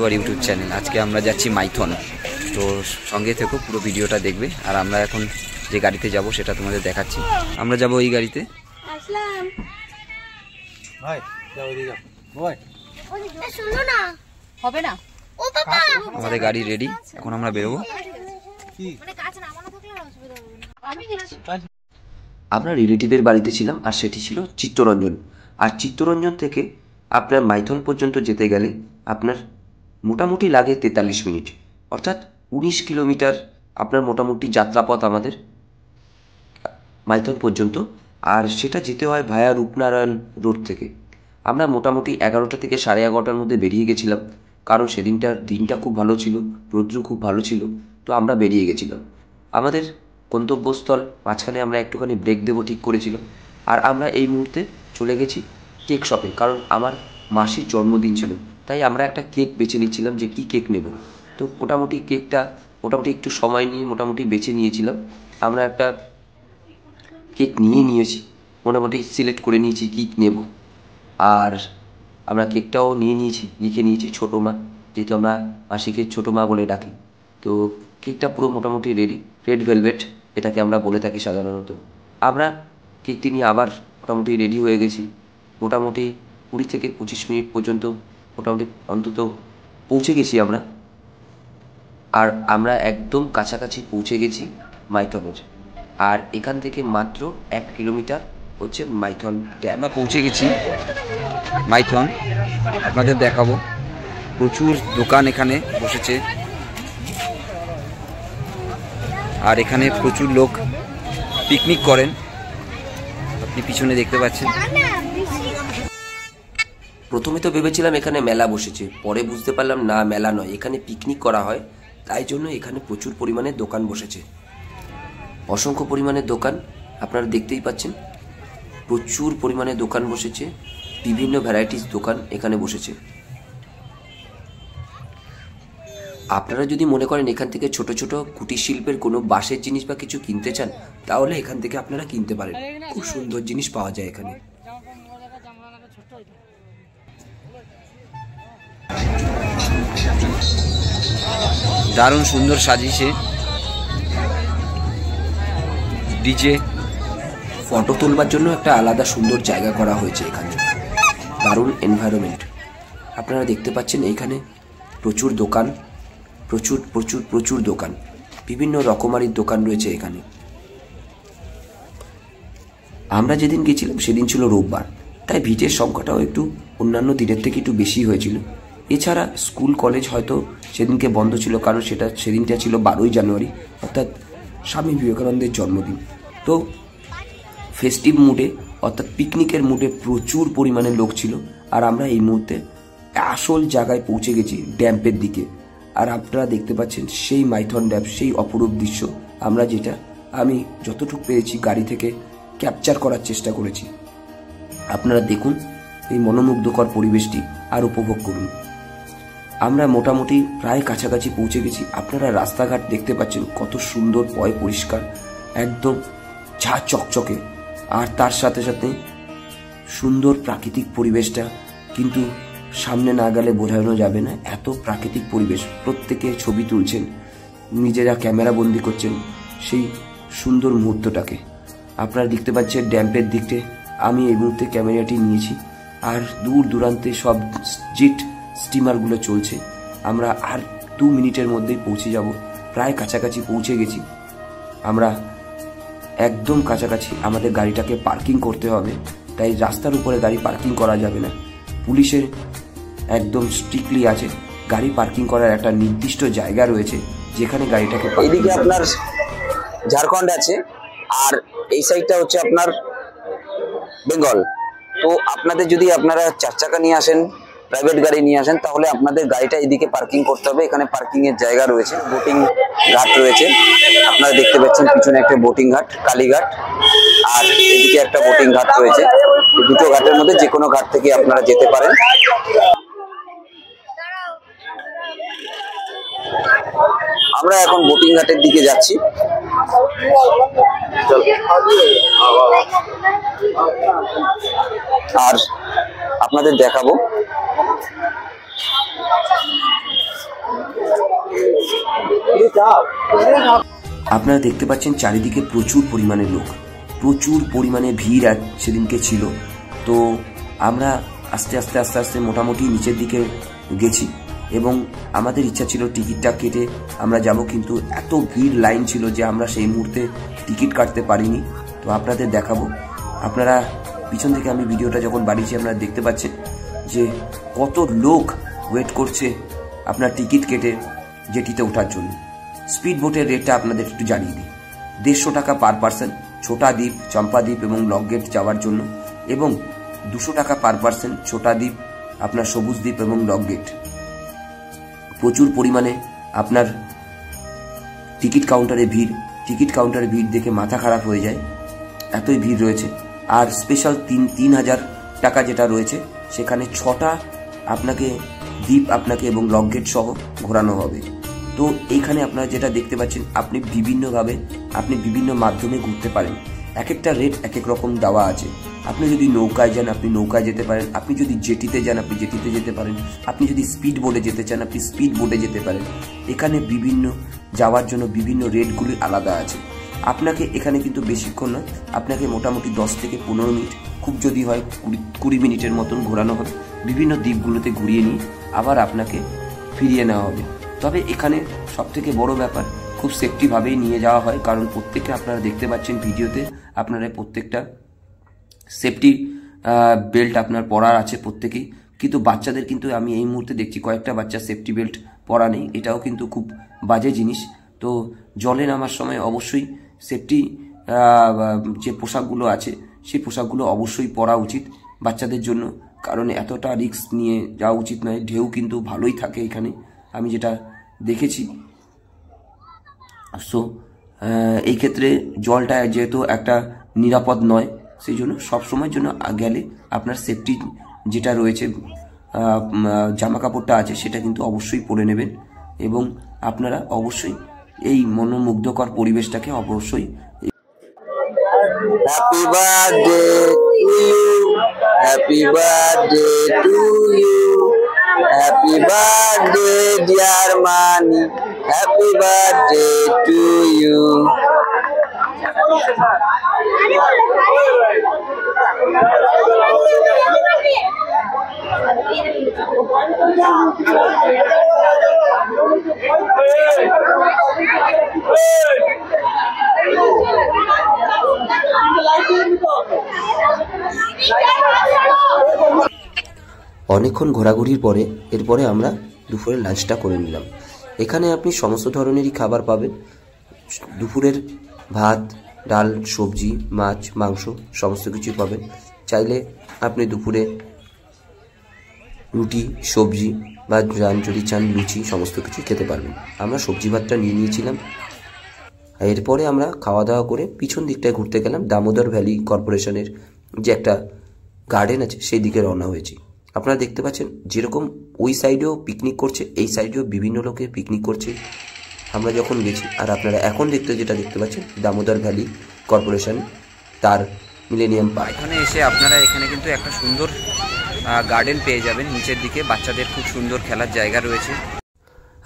Two আর YouTube channel. আজকে আমরা যাচ্ছি মাইথন, তো সঙ্গে থেকো, পুরো ভিডিওটা দেখবে। আর আমরা এখন যে গাড়িতে যাব সেটা তোমাদের দেখাচ্ছি। আমরা যাব এই গাড়িতে। আমাদের গাড়ি রেডি, এখন আমরা বেরোবো। আমরা রিলেটিভের বাড়িতে ছিলাম, আর সেটি ছিল চিত্তরঞ্জন। আর চিত্তরঞ্জন থেকে আপনার মাইথন পর্যন্ত যেতে গেলে আপনার মোটামুটি লাগে 43 মিনিট, অর্থাৎ 19 কিলোমিটার আপনার মোটামুটি যাত্রাপথ আমাদের মাইথন পর্যন্ত। আর সেটা যেতে হয় ভায়া রূপনারায়ণ রোড থেকে। আমরা মোটামুটি 11টা থেকে 11:30টার মধ্যে বেরিয়ে গেছিলাম, কারণ সেদিনটার দিনটা খুব ভালো ছিল, রৌদ্র খুব ভালো ছিল, তো আমরা বেরিয়ে গেছিলাম। আমাদের গন্তব্যস্থল মাঝখানে আমরা একটুখানি ব্রেক দেবো ঠিক করেছিলাম। আর আমরা এই মুহূর্তে চলে গেছি কেক শপে, কারণ আমার মাসির জন্মদিন ছিল, তাই আমরা একটা কেক বেছে নিচ্ছিলাম যে কী কেক নেব। তো মোটামুটি কেকটা মোটামুটি একটু সময় নিয়ে মোটামুটি বেছে নিয়েছিলাম। আমরা একটা কেক নিয়েছি, মোটামুটি সিলেক্ট করে নিয়েছি কী নেব। আর আমরা কেকটাও লিখে নিয়েছি ছোটো মা, যেহেতু আমরা মাসিকে ছোটো মা বলে ডাকি। তো কেকটা পুরো মোটামুটি রেডি, রেড ভেলভেট এটাকে আমরা বলে থাকি সাধারণত। আমরা কেকটি নিয়ে আবার মোটামুটি রেডি হয়ে গেছি। মোটামুটি 20 থেকে 25 মিনিট পর্যন্ত মোটামুটি অন্তত পৌঁছে গেছি আমরা। আর আমরা একদম কাছাকাছি পৌঁছে গেছি মাইথনের। আর এখান থেকে মাত্র 1 কিলোমিটার হচ্ছে মাইথন ড্যাম। আমরা পৌঁছে গেছি মাইথন, আপনাদের দেখাবো। প্রচুর দোকান এখানে বসেছে, আর এখানে প্রচুর লোক পিকনিক করেন, আপনি পিছনে দেখতে পাচ্ছেন। প্রথমে তো ভেবেছিলাম এখানে মেলা বসেছে, পরে বুঝতে পারলাম না, মেলা নয়, এখানে পিকনিক করা হয়, তাই জন্য এখানে প্রচুর পরিমাণে দোকান বসেছে। অসংখ্য পরিমাণে দোকান আপনারা দেখতেই পাচ্ছেন, প্রচুর পরিমাণে দোকান বসেছে, বিভিন্ন ভ্যারাইটিস দোকান এখানে বসেছে। আপনারা যদি মনে করেন এখান থেকে ছোট ছোট কুটির শিল্পের কোনো বাঁশের জিনিস বা কিছু কিনতে চান, তাহলে এখান থেকে আপনারা কিনতে পারেন, খুব সুন্দর জিনিস পাওয়া যায় এখানে। দারুণ সুন্দর সাজিয়েছে, ডিজে, ফটো তোলবার জন্য একটা আলাদা সুন্দর জায়গা করা হয়েছে এখানে, দারুণ এনভায়রনমেন্ট। আপনারা দেখতে পাচ্ছেন এইখানে প্রচুর দোকান, প্রচুর দোকান, বিভিন্ন রকমারির দোকান রয়েছে এখানে। আমরা যেদিন গেছিলাম সেদিন ছিল রোববার, তাই ভিড়ের সংখ্যাটাও একটু অন্যান্য দিনের থেকে একটু বেশি হয়েছিল। এছাড়া স্কুল কলেজ হয়তো সেদিনকে বন্ধ ছিল, কারণ সেদিনটা ছিল 12ই জানুয়ারি, অর্থাৎ স্বামী বিবেকানন্দের জন্মদিন। তো ফেস্টিভ মুডে অর্থাৎ পিকনিকের মুডে প্রচুর পরিমাণে লোক ছিল। আর আমরা এই মুহূর্তে আসল জায়গায় পৌঁছে গেছি, ড্যাম্পের দিকে। আর আপনারা দেখতে পাচ্ছেন সেই মাইথন ড্যাম, সেই অপরূপ দৃশ্য, আমি যতটুকু পেরেছি গাড়ি থেকে ক্যাপচার করার চেষ্টা করেছি। আপনারা দেখুন এই মনোমুগ্ধকর পরিবেশটি আর উপভোগ করুন। আমরা মোটামুটি প্রায় কাছাকাছি পৌঁছে গেছি। আপনারা রাস্তাঘাট দেখতে পাচ্ছেন কত সুন্দর, পয় পরিষ্কার, একদম ঝা চকচকে। আর তার সাথে সাথে সুন্দর প্রাকৃতিক পরিবেশটা কিন্তু সামনে না গেলে বোঝানো যাবে না, এত প্রাকৃতিক পরিবেশ। প্রত্যেকে ছবি তুলছেন, নিজেরা ক্যামেরা বন্দি করছেন সেই সুন্দর মুহূর্তটাকে। আপনারা দেখতে পাচ্ছেন ড্যাম্পের দিকতে আমি এই মুহূর্তে ক্যামেরাটি নিয়েছি, আর দূর দূরান্তে সব জেট স্টিমারগুলো চলছে। আমরা আর 2 মিনিটের মধ্যেই পৌঁছে যাব, প্রায় কাছাকাছি পৌঁছে গেছি। আমরা একদম কাছাকাছি, আমাদের গাড়িটাকে পার্কিং করতে হবে, তাই রাস্তার উপরে গাড়ি পার্কিং করা যাবে না। পুলিশের একদম স্ট্রিক্টলি আছে, গাড়ি পার্কিং করার একটা নির্দিষ্ট জায়গা রয়েছে যেখানে গাড়িটাকে। এইদিকে আপনার ঝাড়খণ্ড আছে, আর এই সাইডটা হচ্ছে আপনার বেঙ্গল। তো আপনাদের যদি আপনারা 4 চাকা নিয়ে আসেন, প্রাইভেট গাড়ি নিয়ে আসেন, তাহলে আপনাদের গাড়িটা এদিকে পার্কিং করতে হবে। এখানে পার্কিং এর জায়গা রয়েছে, বোটিং ঘাট রয়েছে, আপনারা দেখতে পাচ্ছেন পিছনে একটা বোটিং ঘাট, কালীঘাট, আর এদিকে একটা বোটিং ঘাট রয়েছে। দুটো ঘাটের মধ্যে যে কোনো ঘাট থেকে আপনারা যেতে পারেন। আমরা এখন বোটিং ঘাটের দিকে যাচ্ছি। আর আপনাদের দেখাবো আপনারা দেখতে পাচ্ছেন চারিদিকে প্রচুর পরিমাণে লোক, প্রচুর পরিমাণে ভিড় সেদিনকে ছিল। তো আমরা আস্তে আস্তে আস্তে আস্তে মোটামুটি নিচের দিকে গেছি এবং আমাদের ইচ্ছা ছিল টিকিটটা কেটে আমরা যাব, কিন্তু এত ভিড় লাইন ছিল যে আমরা সেই মুহূর্তে টিকিট কাটতে পারিনি। তো আপনাদের দেখাবো, আপনারা পিছন থেকে আমি ভিডিওটা যখন বাড়িয়েছি আপনারা দেখতে পাচ্ছেন যে কত লোক ওয়েট করছে আপনার টিকিট কেটে জেটিতে ওঠার জন্য। স্পিড বোটের রেটটা আপনাদের একটু জানিয়ে দিই, 150 টাকা পার পার্সন ছোটা দ্বীপ, চম্পা দ্বীপ এবং লক গেট যাওয়ার জন্য, এবং 200 টাকা পার পার্সন ছোটা দ্বীপ, আপনার সবুজ দ্বীপ এবং লক গেট। প্রচুর পরিমাণে আপনার টিকিট কাউন্টারে ভিড় দেখে মাথা খারাপ হয়ে যায়, এতই ভিড় রয়েছে। আর স্পেশাল 3000 টাকা যেটা রয়েছে সেখানে 6টা আপনাকে দ্বীপ আপনাকে এবং লক গেট সহ ঘোরানো হবে। তো এইখানে আপনারা যেটা দেখতে পাচ্ছেন, আপনি বিভিন্ন মাধ্যমে ঘুরতে পারেন, এক একটা রেট এক এক রকম দেওয়া আছে। আপনি যদি নৌকায় যান আপনি নৌকায় যেতে পারেন, আপনি যদি জেটিতে যান আপনি জেটিতে যেতে পারেন, আপনি যদি স্পিড বোটে যেতে চান আপনি স্পিড বোটে যেতে পারেন। এখানে যাওয়ার জন্য বিভিন্ন রেটগুলি আলাদা আছে। আপনাকে এখানে কিন্তু বেশিক্ষণ নয়, আপনাকে মোটামুটি 10 থেকে 15 মিনিট, খুব যদি হয় 20 মিনিটের মতন ঘোরানো হবে। বিভিন্ন দ্বীপগুলোতে ঘুরিয়ে নিয়ে আবার আপনাকে ফিরিয়ে নেওয়া হবে। তবে এখানে সবথেকে বড় ব্যাপার, খুব সেফটিভাবেই নিয়ে যাওয়া হয়, কারণ প্রত্যেকে আপনারা দেখতে পাচ্ছেন ভিডিওতে আপনারা প্রত্যেকটা সেফটি বেল্ট আপনার পরার আছে প্রত্যেকেই। কিন্তু বাচ্চাদের কিন্তু আমি এই মুহূর্তে দেখছি কয়েকটা বাচ্চা সেফটি বেল্ট পরা নেই, এটাও কিন্তু খুব বাজে জিনিস। তো জলে নামার সময় অবশ্যই সেফটি যে পোশাকগুলো আছে সেই পোশাকগুলো অবশ্যই পরা উচিত বাচ্চাদের জন্য, কারণ এতটা রিস্ক নিয়ে যাওয়া উচিত নয়। ঢেউ কিন্তু ভালোই থাকে এখানে, আমি যেটা দেখেছি। সো এই ক্ষেত্রে জলটা যেহেতু একটা নিরাপদ নয়, সেই জন্য সবসময়ের জন্য গেলে আপনার সেফটি যেটা রয়েছে জামা কাপড়টা আছে সেটা কিন্তু অবশ্যই পরে নেবেন, এবং আপনারা অবশ্যই এই মনোমুগ্ধকর পরিবেশটাকে অবশ্যই। Happy birthday to you, happy birthday to you, happy birthday dear Mani, happy birthday to you. অনেকক্ষণ ঘোরাঘুরির পরে এরপরে আমরা দুপুরে লাঞ্চটা করে নিলাম। এখানে আপনি সমস্ত ধরনেরই খাবার পাবেন, দুপুরের ভাত, ডাল, সবজি, মাছ, মাংস সমস্ত কিছু পাবেন। চাইলে আপনি দুপুরে রুটি, সবজি বা যদি চান লুচি সমস্ত কিছু খেতে পারবেন। আমরা সবজি ভাতটা নিয়ে নিয়েছিলাম। এরপরে আমরা খাওয়া দাওয়া করে পিছন দিকটায় ঘুরতে গেলাম। দামোদর ভ্যালি কর্পোরেশনের যে একটা গার্ডেন আছে সেই দিকে রওনা হয়েছি। আপনারা দেখতে পাচ্ছেন যেরকম ওই সাইডেও পিকনিক করছে, এই সাইডেও বিভিন্ন লোকে পিকনিক করছে আমরা যখন গেছি। আর আপনারা এখন যেটা দেখতে পাচ্ছেন দামোদর ভ্যালি কর্পোরেশন তার মিলেনিয়াম পার্ক। এখানে এসে আপনারা এখানে কিন্তু একটা সুন্দর গার্ডেন পেয়ে যাবেন, নিচের দিকে বাচ্চাদের খুব সুন্দর খেলার জায়গা রয়েছে।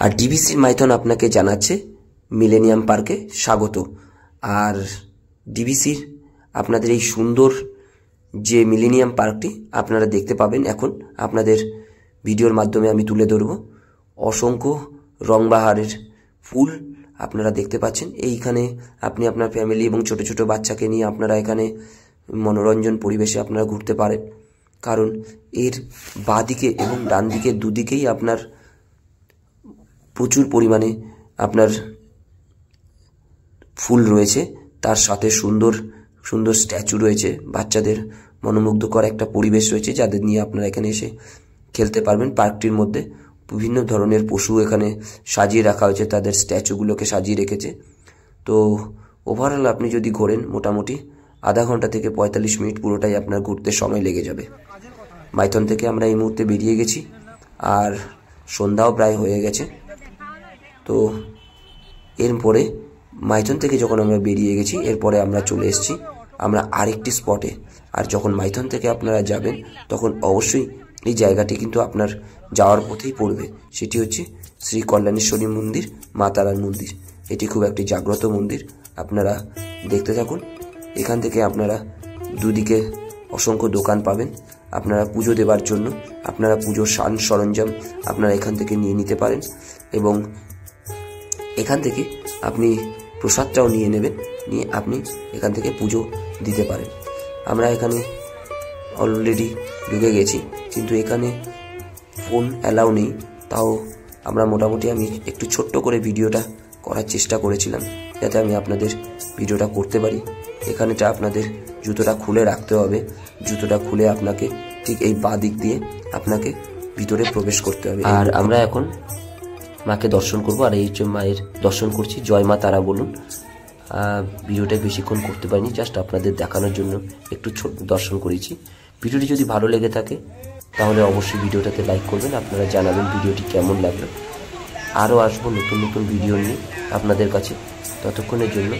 আর ডিবিসির মাইথন আপনাকে জানাচ্ছে মিলেনিয়াম পার্কে স্বাগত। আর ডিবিসির আপনাদের এই সুন্দর যে মিলেনিয়াম পার্কটি আপনারা দেখতে পাবেন, এখন আপনাদের ভিডিওর মাধ্যমে আমি তুলে ধরব। অসংখ্য রংবাহারের ফুল আপনারা দেখতে পাচ্ছেন। এইখানে আপনি আপনার ফ্যামিলি এবং ছোট ছোট বাচ্চাকে নিয়ে আপনারা এখানে মনোরঞ্জন পরিবেশে আপনারা ঘুরতে পারেন, কারণ এর বাঁদিকে এবং ডান দিকে দুদিকেই আপনার প্রচুর পরিমাণে আপনার ফুল রয়েছে, তার সাথে সুন্দর সুন্দর স্ট্যাচু রয়েছে, বাচ্চাদের মনোমুগ্ধকর একটা পরিবেশ রয়েছে যাদের নিয়ে আপনারা এখানে এসে খেলতে পারবেন। পার্কটির মধ্যে বিভিন্ন ধরনের পশু এখানে সাজিয়ে রাখা হয়েছে, তাদের স্ট্যাচুগুলোকে সাজিয়ে রেখেছে। তো ওভারঅল আপনি যদি ঘোরেন মোটামুটি আধা ঘন্টা থেকে 45 মিনিট পুরোটাই আপনার ঘুরতে সময় লেগে যাবে। মাইথন থেকে আমরা এই মুহূর্তে বেরিয়ে গেছি আর সন্ধ্যাও প্রায় হয়ে গেছে। তো এরপরে মাইথন থেকে যখন আমরা বেরিয়ে গেছি এরপরে আমরা চলে এসেছি আমরা আরেকটি স্পটে। আর যখন মাইথন থেকে আপনারা যাবেন তখন অবশ্যই এই জায়গাটি কিন্তু আপনার যাওয়ার পথেই পড়বে, সেটি হচ্ছে শ্রী কল্যাণেশ্বরী মন্দির, মা তারার মন্দির। এটি খুব একটি জাগ্রত মন্দির, আপনারা দেখতে থাকুন। এখান থেকে আপনারা দুদিকে অসংখ্য দোকান পাবেন। আপনারা পুজো দেবার জন্য আপনারা পুজোর সান সরঞ্জাম আপনারা এখান থেকে নিয়ে নিতে পারেন এবং এখান থেকে আপনি প্রসাদটাও নিয়ে নেবেন, নিয়ে আপনি এখান থেকে পুজো দিতে পারেন। আমরা এখানে অলরেডি ঢুকে গেছি, কিন্তু এখানে ফোন অ্যালাউ নেই। তাও আমরা মোটামুটি আমি একটু ছোট্ট করে ভিডিওটা করার চেষ্টা করেছিলাম যাতে আমি আপনাদের ভিডিওটা করতে পারি। এখানেটা আপনাদের জুতোটা খুলে রাখতে হবে, জুতোটা খুলে আপনাকে ঠিক এই বাঁ দিক দিয়ে আপনাকে ভিতরে প্রবেশ করতে হবে। আর আমরা এখন মাকে দর্শন করব, আর এই যে মায়ের দর্শন করছি, জয় মা তারা বলুন। ভিডিওটা বেশিক্ষণ করতে পারিনি, জাস্ট আপনাদের দেখানোর জন্য একটু ছোট দর্শন করেছি। ভিডিওটি যদি ভালো লেগে থাকে তাহলে অবশ্যই ভিডিওটাতে লাইক করবেন, আপনারা জানাবেন ভিডিওটি কেমন লাগলো। আরও আসবো নতুন নতুন ভিডিও নিয়ে আপনাদের কাছে, ততক্ষণের জন্য